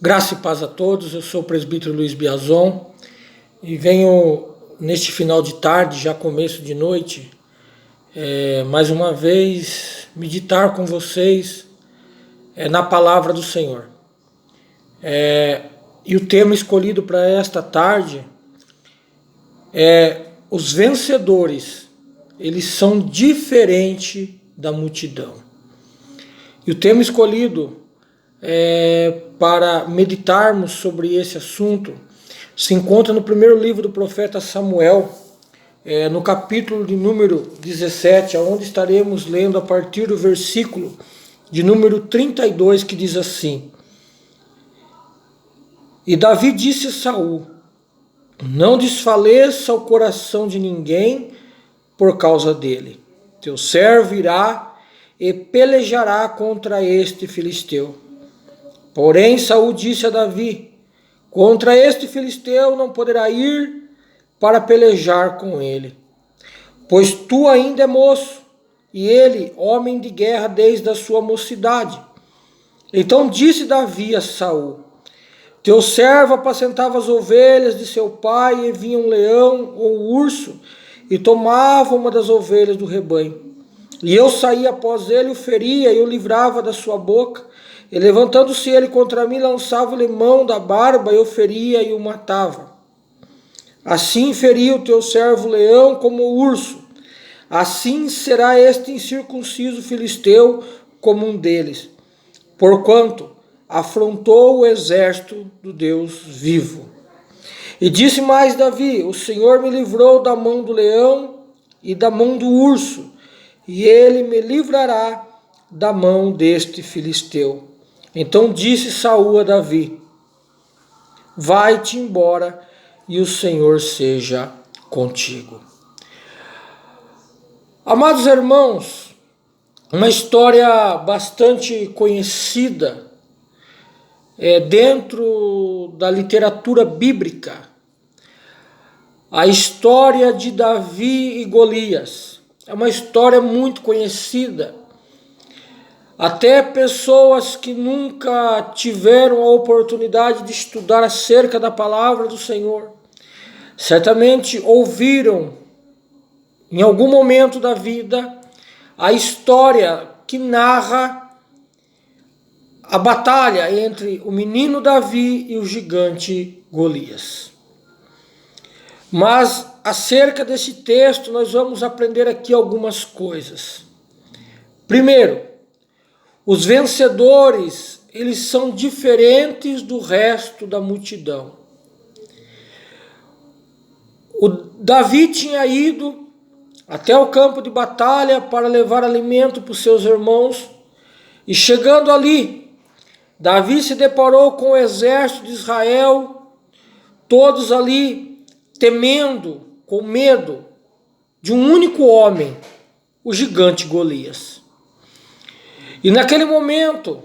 Graça e paz a todos, eu sou o presbítero Luiz Biazon e venho neste final de tarde, já começo de noite, mais uma vez meditar com vocês na palavra do Senhor. E o tema escolhido para esta tarde é: os vencedores, eles são diferentes da multidão. E o tema escolhido para meditarmos sobre esse assunto se encontra no primeiro livro do profeta Samuel, no capítulo de número 17, onde estaremos lendo a partir do versículo de número 32, que diz assim: E Davi disse a Saul: não desfaleça o coração de ninguém por causa dele. Teu servo irá e pelejará contra este filisteu. Porém Saul disse a Davi: contra este filisteu não poderá ir para pelejar com ele, pois tu ainda é moço, e ele homem de guerra desde a sua mocidade. Então disse Davi a Saul: teu servo apacentava as ovelhas de seu pai, e vinha um leão ou um urso e tomava uma das ovelhas do rebanho. E eu saía após ele, o feria e o livrava da sua boca. E levantando-se ele contra mim, lançava-lhe mão da barba, eu feria e o matava. Assim feria o teu servo leão como o urso. Assim será este incircunciso filisteu como um deles, porquanto afrontou o exército do Deus vivo. E disse mais Davi: o Senhor me livrou da mão do leão e da mão do urso, e ele me livrará da mão deste filisteu. Então disse Saul a Davi: vai-te embora, e o Senhor seja contigo. Amados irmãos, uma história bastante conhecida dentro da literatura bíblica, a história de Davi e Golias. É uma história muito conhecida. Até pessoas que nunca tiveram a oportunidade de estudar acerca da palavra do Senhor, certamente ouviram em algum momento da vida a história que narra a batalha entre o menino Davi e o gigante Golias. Mas acerca desse texto nós vamos aprender aqui algumas coisas. Primeiro, os vencedores, eles são diferentes do resto da multidão. O Davi tinha ido até o campo de batalha para levar alimento para os seus irmãos, e chegando ali, Davi se deparou com o exército de Israel, todos ali temendo, com medo de um único homem, o gigante Golias. E naquele momento,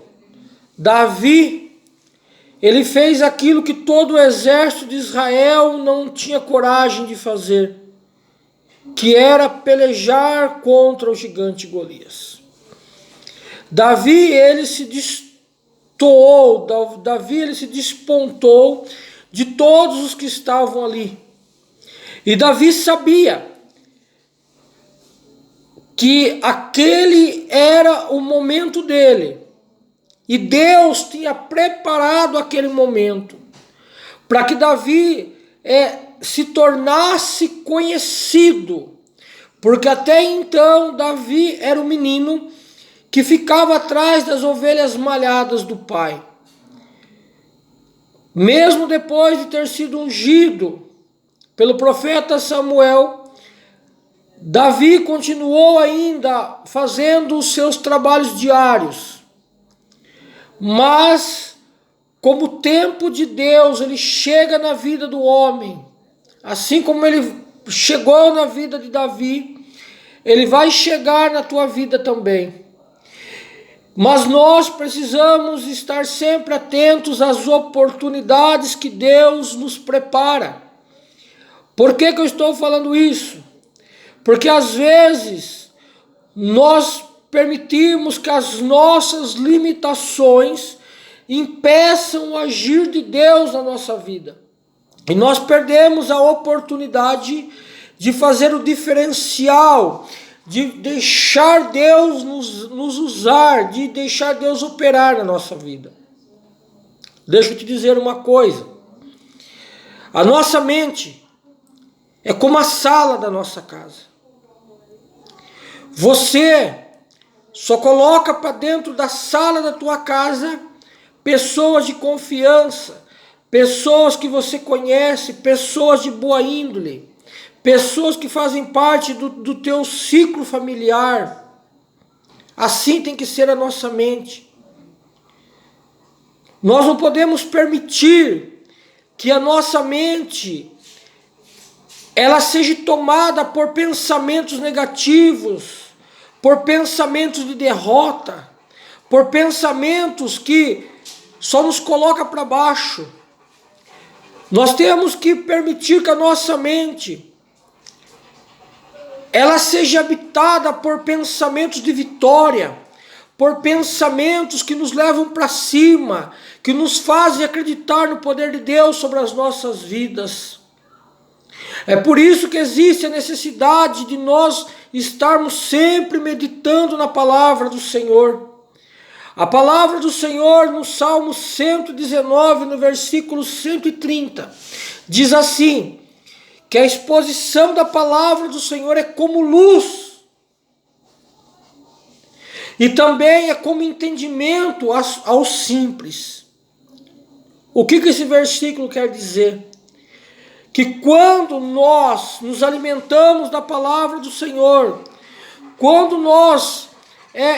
Davi, ele fez aquilo que todo o exército de Israel não tinha coragem de fazer, que era pelejar contra o gigante Golias. Davi, ele se destoou, Davi, ele se despontou de todos os que estavam ali. E Davi sabia que aquele era o momento dele, e Deus tinha preparado aquele momento para que Davi se tornasse conhecido, porque até então Davi era o menino que ficava atrás das ovelhas malhadas do pai. Mesmo depois de ter sido ungido pelo profeta Samuel, Davi continuou ainda fazendo os seus trabalhos diários. Mas, como o tempo de Deus, ele chega na vida do homem, assim como ele chegou na vida de Davi, ele vai chegar na tua vida também. Mas nós precisamos estar sempre atentos às oportunidades que Deus nos prepara. Por que eu estou falando isso? Porque às vezes nós permitimos que as nossas limitações impeçam o agir de Deus na nossa vida. E nós perdemos a oportunidade de fazer o diferencial, de deixar Deus nos usar, de deixar Deus operar na nossa vida. Deixa eu te dizer uma coisa. A nossa mente é como a sala da nossa casa. Você só coloca para dentro da sala da tua casa pessoas de confiança, pessoas que você conhece, pessoas de boa índole, pessoas que fazem parte do teu ciclo familiar. Assim tem que ser a nossa mente. Nós não podemos permitir que a nossa mente ela seja tomada por pensamentos negativos, por pensamentos de derrota, por pensamentos que só nos colocam para baixo. Nós temos que permitir que a nossa mente ela seja habitada por pensamentos de vitória, por pensamentos que nos levam para cima, que nos fazem acreditar no poder de Deus sobre as nossas vidas. É por isso que existe a necessidade de nós estarmos sempre meditando na palavra do Senhor. A palavra do Senhor no Salmo 119, no versículo 130, diz assim, que a exposição da palavra do Senhor é como luz, e também é como entendimento aos simples. O que esse versículo quer dizer? Que quando nós nos alimentamos da palavra do Senhor, quando nós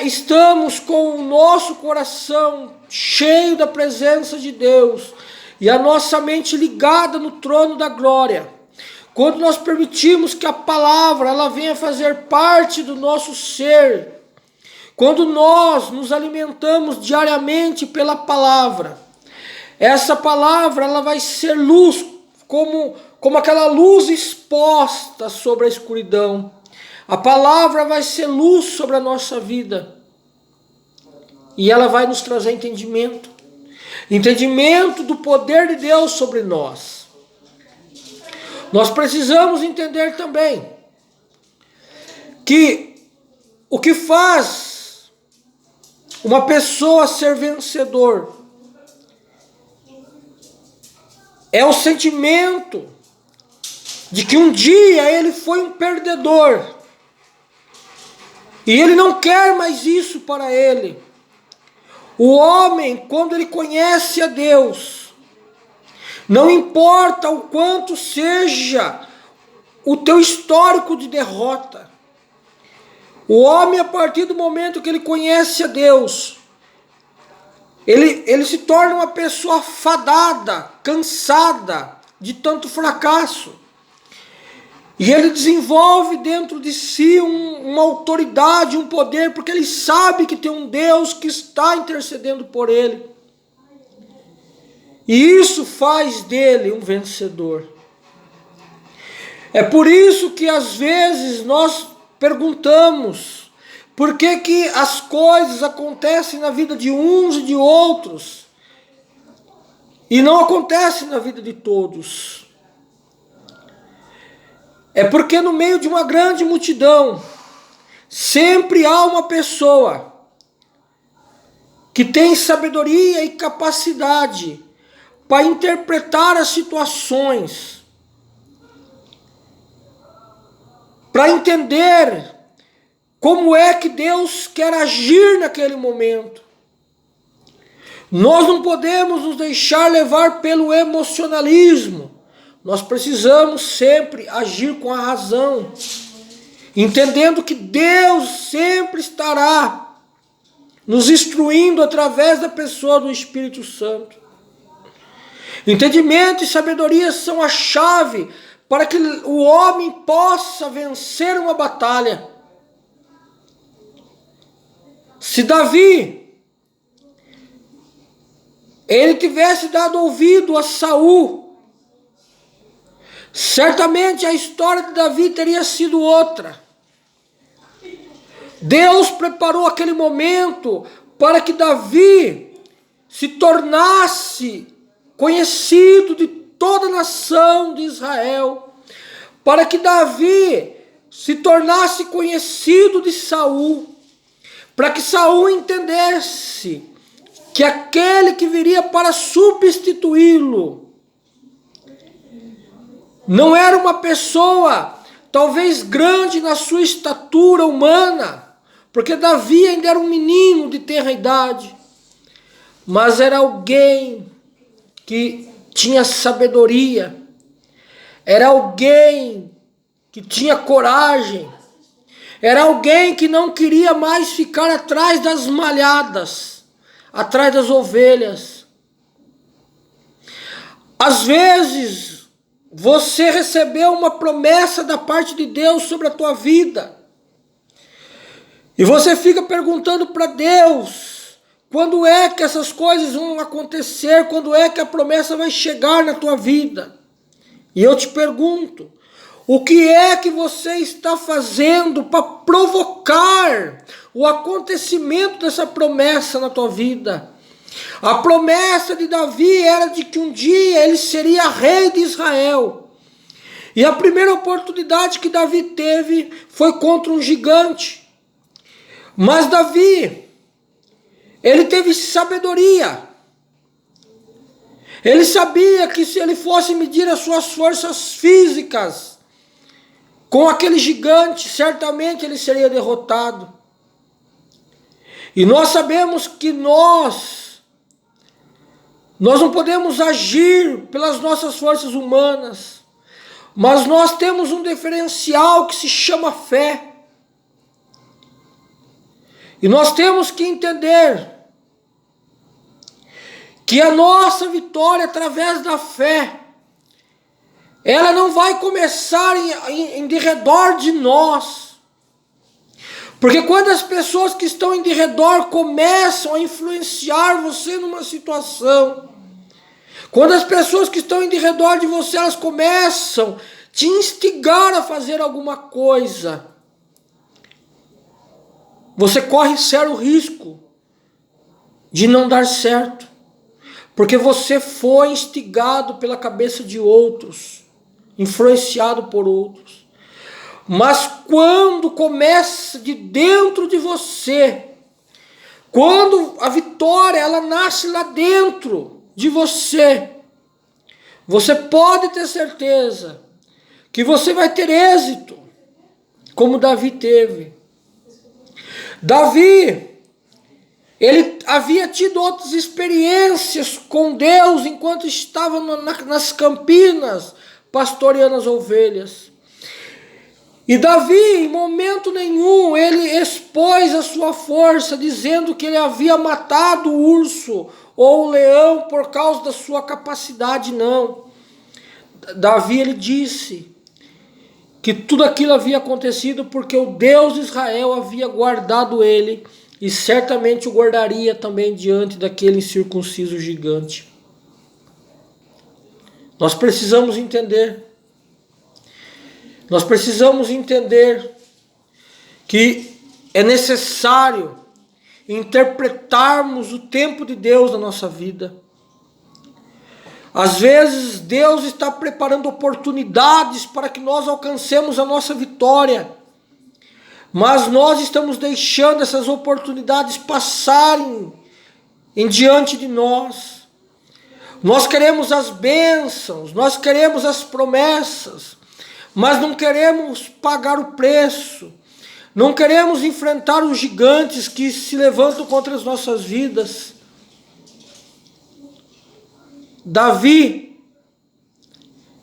estamos com o nosso coração cheio da presença de Deus e a nossa mente ligada no trono da glória, quando nós permitimos que a palavra ela venha fazer parte do nosso ser, quando nós nos alimentamos diariamente pela palavra, essa palavra ela vai ser luz, como aquela luz exposta sobre a escuridão. A palavra vai ser luz sobre a nossa vida. E ela vai nos trazer entendimento. Entendimento do poder de Deus sobre nós. Nós precisamos entender também que o que faz uma pessoa ser vencedor é o sentimento de que um dia ele foi um perdedor. E ele não quer mais isso para ele. O homem, quando ele conhece a Deus, não importa o quanto seja o teu histórico de derrota. O homem, a partir do momento que ele conhece a Deus, ele se torna uma pessoa fadada, cansada de tanto fracasso. E ele desenvolve dentro de si uma autoridade, um poder, porque ele sabe que tem um Deus que está intercedendo por ele. E isso faz dele um vencedor. É por isso que às vezes nós perguntamos por que as coisas acontecem na vida de uns e de outros e não acontecem na vida de todos. É porque no meio de uma grande multidão, sempre há uma pessoa que tem sabedoria e capacidade para interpretar as situações, para entender como é que Deus quer agir naquele momento. Nós não podemos nos deixar levar pelo emocionalismo. Nós precisamos sempre agir com a razão, entendendo que Deus sempre estará nos instruindo através da pessoa do Espírito Santo. Entendimento e sabedoria são a chave para que o homem possa vencer uma batalha. Se Davi ele tivesse dado ouvido a Saul, certamente a história de Davi teria sido outra. Deus preparou aquele momento para que Davi se tornasse conhecido de toda a nação de Israel, para que Davi se tornasse conhecido de Saul, para que Saul entendesse que aquele que viria para substituí-lo não era uma pessoa talvez grande na sua estatura humana, porque Davi ainda era um menino de tenra idade, mas era alguém que tinha sabedoria, era alguém que tinha coragem, era alguém que não queria mais ficar atrás das malhadas, atrás das ovelhas. Às vezes, você recebeu uma promessa da parte de Deus sobre a tua vida, e você fica perguntando para Deus, quando é que essas coisas vão acontecer, quando é que a promessa vai chegar na tua vida? E eu te pergunto, o que é que você está fazendo para provocar o acontecimento dessa promessa na tua vida? A promessa de Davi era de que um dia ele seria rei de Israel. E a primeira oportunidade que Davi teve foi contra um gigante. Mas Davi, ele teve sabedoria. Ele sabia que se ele fosse medir as suas forças físicas com aquele gigante, certamente ele seria derrotado. E nós sabemos que nós não podemos agir pelas nossas forças humanas, mas nós temos um diferencial que se chama fé. E nós temos que entender que a nossa vitória através da fé, ela não vai começar em derredor de nós. Porque quando as pessoas que estão em derredor começam a influenciar você numa situação, quando as pessoas que estão em derredor de você, elas começam a te instigar a fazer alguma coisa, você corre sério risco de não dar certo. Porque você foi instigado pela cabeça de outros, influenciado por outros. Mas quando começa de dentro de você, quando a vitória ela nasce lá dentro de você, você pode ter certeza que você vai ter êxito, como Davi teve. Davi, ele havia tido outras experiências com Deus enquanto estava nas campinas pastoreando as ovelhas. E Davi, em momento nenhum, ele expôs a sua força, dizendo que ele havia matado o urso ou o leão por causa da sua capacidade, não. Davi, ele disse que tudo aquilo havia acontecido porque o Deus de Israel havia guardado ele, e certamente o guardaria também diante daquele incircunciso gigante. Nós precisamos entender que é necessário interpretarmos o tempo de Deus na nossa vida. Às vezes Deus está preparando oportunidades para que nós alcancemos a nossa vitória, mas nós estamos deixando essas oportunidades passarem em diante de nós. Nós queremos as bênçãos, nós queremos as promessas, mas não queremos pagar o preço, não queremos enfrentar os gigantes que se levantam contra as nossas vidas. Davi,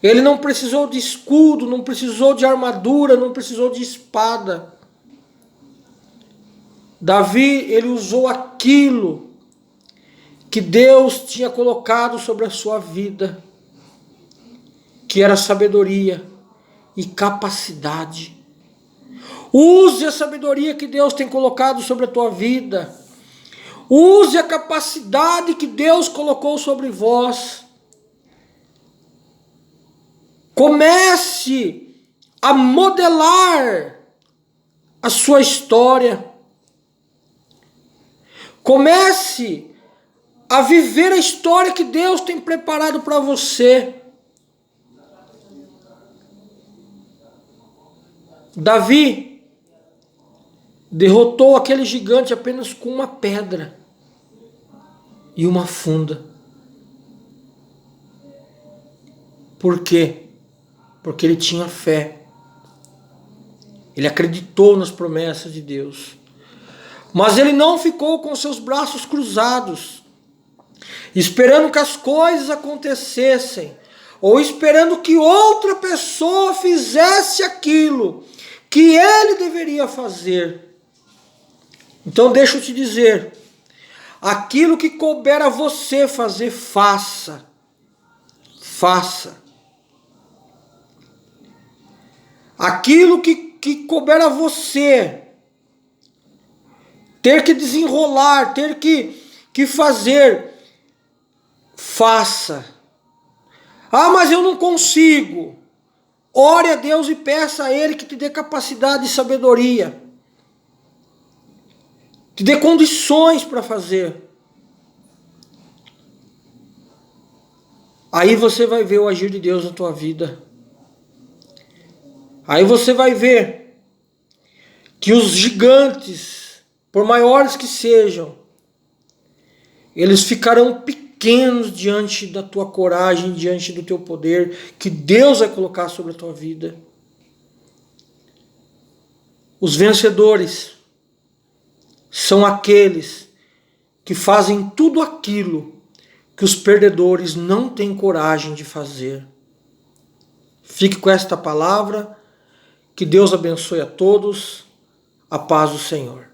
ele não precisou de escudo, não precisou de armadura, não precisou de espada. Davi, ele usou aquilo que Deus tinha colocado sobre a sua vida, que era sabedoria e capacidade. Use a sabedoria que Deus tem colocado sobre a tua vida. Use a capacidade que Deus colocou sobre vós. Comece a modelar a sua história. Comece a viver a história que Deus tem preparado para você. Davi derrotou aquele gigante apenas com uma pedra e uma funda. Por quê? Porque ele tinha fé. Ele acreditou nas promessas de Deus. Mas ele não ficou com seus braços cruzados, esperando que as coisas acontecessem, ou esperando que outra pessoa fizesse aquilo que ele deveria fazer. Então deixa eu te dizer, aquilo que couber a você fazer, faça. Faça. Aquilo que couber a você, ter que desenrolar, ter que fazer, faça. Ah, mas eu não consigo. Ore a Deus e peça a Ele que te dê capacidade e sabedoria. Te dê condições para fazer. Aí você vai ver o agir de Deus na tua vida. Aí você vai ver que os gigantes, por maiores que sejam, eles ficarão pequenos diante da tua coragem, diante do teu poder, que Deus vai colocar sobre a tua vida. Os vencedores são aqueles que fazem tudo aquilo que os perdedores não têm coragem de fazer. Fique com esta palavra, que Deus abençoe a todos, a paz do Senhor.